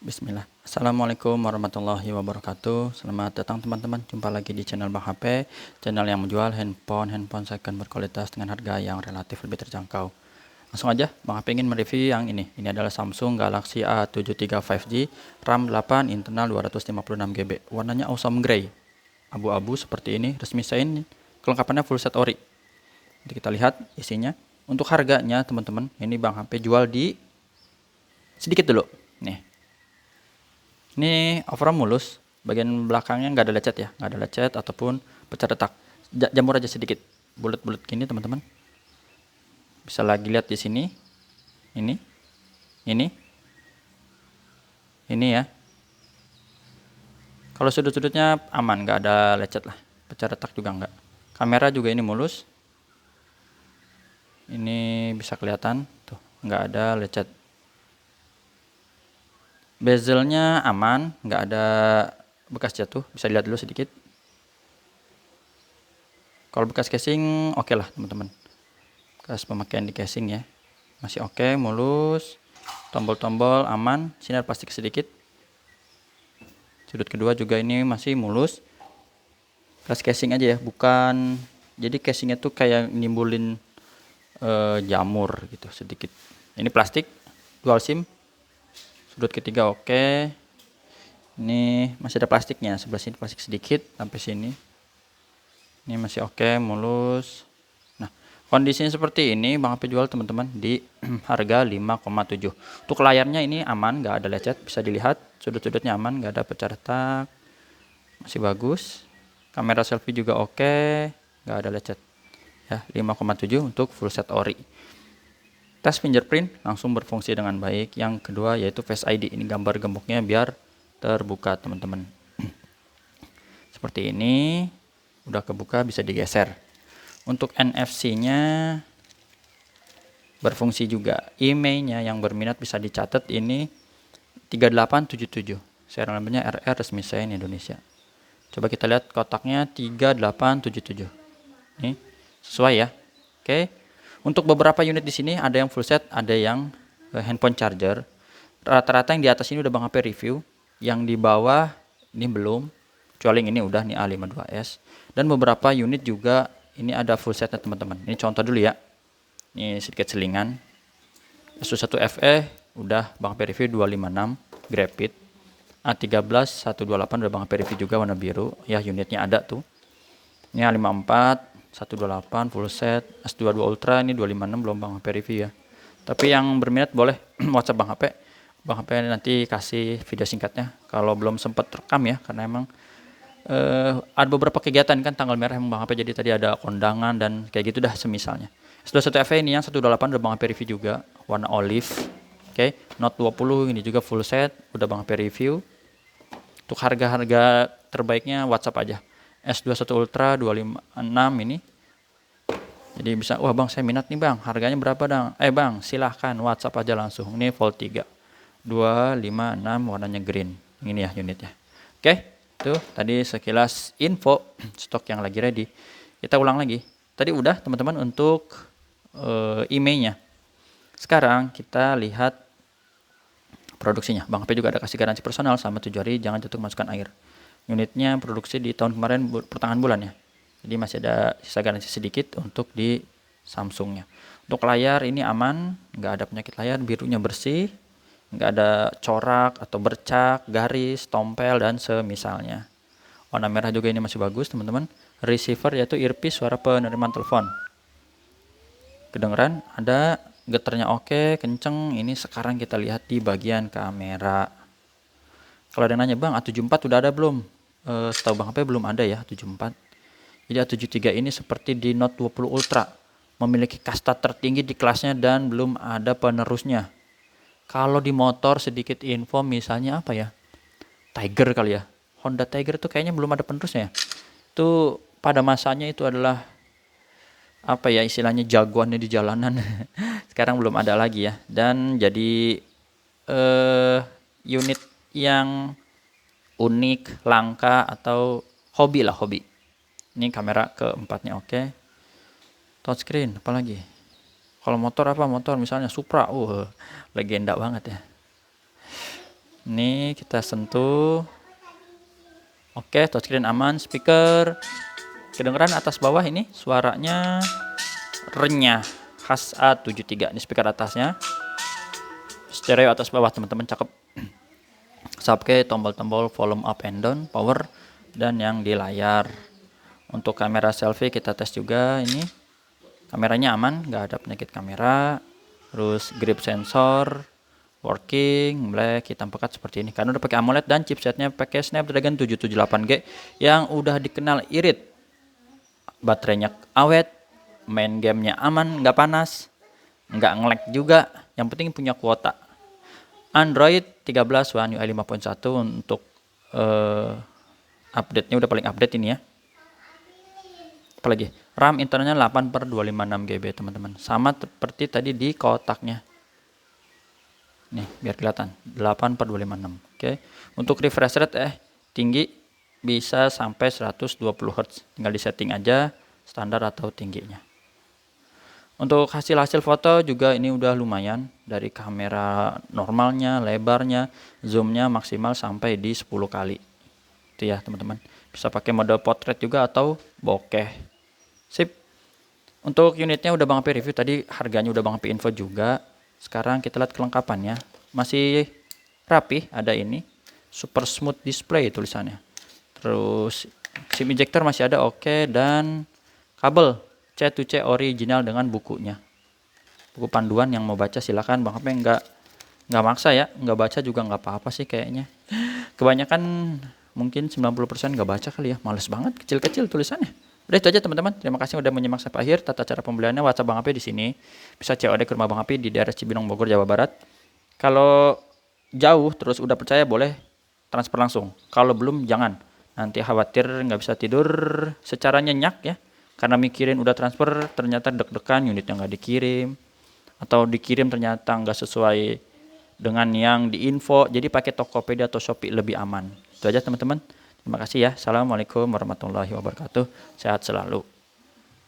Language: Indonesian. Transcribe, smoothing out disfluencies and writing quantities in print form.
Bismillah. Assalamualaikum warahmatullahi wabarakatuh. Selamat datang teman-teman. Jumpa lagi di channel Bang HP, channel yang menjual handphone second berkualitas dengan harga yang relatif lebih terjangkau. Langsung aja, Bang HP ingin mereview yang ini. Ini adalah Samsung Galaxy A73 5G, RAM 8, internal 256 GB. Warnanya awesome gray, abu-abu seperti ini. Resmi sign, kelengkapannya full set ori. Nanti kita lihat isinya. Untuk harganya teman-teman, ini Bang HP jual di sedikit dulu. Nih. Ini overall mulus, bagian belakangnya nggak ada lecet ya, nggak ada lecet ataupun pecah retak. Jamur aja sedikit, bulat-bulat gini teman-teman. Bisa lagi lihat di sini, ini ya. Kalau sudut-sudutnya aman, nggak ada lecet lah, pecah retak juga nggak. Kamera juga ini mulus, ini bisa kelihatan, tuh nggak ada lecet. Bezelnya aman, nggak ada bekas jatuh, bisa dilihat dulu sedikit. Kalau bekas casing oke lah teman-teman, bekas pemakaian di casing ya, masih oke, mulus. Tombol-tombol aman, sini ada plastik sedikit. Sudut kedua juga ini masih mulus. Bekas casing aja ya, bukan, jadi casingnya tuh kayak nimbulin jamur gitu sedikit. Ini plastik, dual SIM. Sudut ketiga oke. Ini masih ada plastiknya, sebelah sini plastik sedikit sampai sini. Ini masih oke, mulus. Nah, kondisinya seperti ini Bang HP jual teman-teman di harga 5,7. Untuk layarnya ini aman, nggak ada lecet, bisa dilihat sudut-sudutnya aman, nggak ada pecah retak, masih bagus. Kamera selfie juga oke, nggak ada lecet. Ya, 5,7 untuk full set ori. Tes fingerprint langsung berfungsi dengan baik. Yang kedua yaitu Face ID. Ini gambar gemboknya biar terbuka teman-teman. Seperti ini, udah kebuka bisa digeser. Untuk NFC-nya berfungsi juga. IMEI-nya yang berminat bisa dicatat ini 3877. Serial nomornya RR resmi sign Indonesia. Coba kita lihat kotaknya 3877. Ini sesuai ya. Oke. Untuk beberapa unit di sini ada yang full set, ada yang handphone charger. Rata-rata yang di atas ini udah Bang HP review, yang di bawah ini belum. Kecuali ini udah nih A52s. Dan beberapa unit juga ini ada full setnya teman-teman. Ini contoh dulu ya. Ini sedikit selingan. S21 FE udah Bang HP review 256 Graphite. A13 128 udah Bang HP review juga warna biru. Ya unitnya ada tuh. Ini A54 128 full set, S22 Ultra ini 256 belum Bang HP review ya. Tapi yang berminat boleh WhatsApp Bang HP. Bang HP nanti kasih video singkatnya kalau belum sempat rekam ya, karena emang ada beberapa kegiatan kan tanggal merah Bang HP, jadi tadi ada kondangan dan kayak gitu dah semisalnya. S21 FE ini yang 128 udah Bang HP review juga, warna olive. Oke, Note 20 ini juga full set, udah Bang HP review. Untuk harga-harga terbaiknya WhatsApp aja. S21 Ultra 256 ini. Jadi bisa, wah Bang saya minat nih Bang, harganya berapa Bang? Bang silahkan WhatsApp aja langsung. Ini Fold 3 256 warnanya green. Ini ya unitnya. Oke, tuh tadi sekilas info stok yang lagi ready. Kita ulang lagi. Tadi udah teman-teman untuk emailnya. Sekarang kita lihat produksinya. Bang HP juga ada kasih garansi personal sama 7 hari, jangan jatuh masukkan air. Unitnya produksi di tahun kemarin pertengahan bulan ya. Jadi masih ada sisa garansi sedikit untuk di Samsungnya. Untuk layar ini aman, nggak ada penyakit layar, birunya bersih, nggak ada corak atau bercak, garis, tompel dan semisalnya. Warna merah juga ini masih bagus teman-teman. Receiver yaitu earpiece, suara penerimaan telepon. Kedengeran, ada getarnya oke, kenceng. Ini sekarang kita lihat di bagian kamera. Kalau ada yang nanya Bang A74 udah ada belum? Setahu Bang HP belum ada ya A74. Jadi A73 ini seperti di Note 20 Ultra, memiliki kasta tertinggi di kelasnya dan belum ada penerusnya. Kalau di motor sedikit info, misalnya apa ya, Tiger kali ya, Honda Tiger tuh kayaknya belum ada penerusnya. Itu pada masanya itu adalah apa ya istilahnya jagoannya di jalanan. Sekarang belum ada lagi ya. Dan jadi unit yang unik, langka atau hobi lah, hobi. Ini kamera keempatnya oke. Touchscreen apalagi. Kalau motor apa? Motor misalnya Supra, legenda banget ya. Ini kita sentuh. Oke, touchscreen aman, speaker kedengeran atas bawah ini suaranya renyah khas A73. Ini speaker atasnya. Stereo atas bawah teman-teman, cakep. Subke, tombol-tombol volume up and down, power, dan yang di layar. Untuk kamera selfie kita tes juga ini. Kameranya aman, nggak ada penyakit kamera. Terus grip sensor working, black, hitam pekat seperti ini. Karena udah pakai AMOLED dan chipsetnya pakai Snapdragon 778G yang udah dikenal irit. Baterainya awet, main gamenya aman, nggak panas, nggak nge-lag juga. Yang penting punya kuota. Android 13 One UI 5.1 untuk update-nya udah paling update ini ya. Apalagi RAM internalnya 8/256 GB teman-teman, sama seperti tadi di kotaknya. Nih biar kelihatan 8/256. Oke. Untuk refresh rate tinggi bisa sampai 120 Hz. Tinggal di setting aja standar atau tingginya. Untuk hasil foto juga ini udah lumayan, dari kamera normalnya, lebarnya, zoomnya maksimal sampai di 10 kali. Itu ya teman-teman. Bisa pakai mode portrait juga atau bokeh. Sip. Untuk unitnya udah Bang Api review tadi, harganya udah Bang Api info juga. Sekarang kita lihat kelengkapannya. Masih rapi, ada ini super smooth display tulisannya. Terus SIM ejector masih ada, oke, dan kabel C2C original dengan bukunya. Buku panduan, yang mau baca silakan. Bang Api nggak maksa ya, nggak baca juga nggak apa-apa sih kayaknya. Kebanyakan mungkin 90% nggak baca kali ya, males banget kecil-kecil tulisannya. Udah itu aja teman-teman. Terima kasih udah menyimak sampai akhir. Tata cara pembeliannya WhatsApp Bang Api di sini. Bisa COD ke rumah Bang Api di daerah Cibinong, Bogor, Jawa Barat. Kalau jauh terus udah percaya boleh transfer langsung. Kalau belum jangan. Nanti khawatir nggak bisa tidur secara nyenyak ya. Karena mikirin udah transfer ternyata deg-degan unitnya nggak dikirim. Atau dikirim ternyata nggak sesuai dengan yang diinfo. Jadi pakai Tokopedia atau Shopee lebih aman. Itu aja teman-teman. Terima kasih ya. Assalamualaikum warahmatullahi wabarakatuh. Sehat selalu.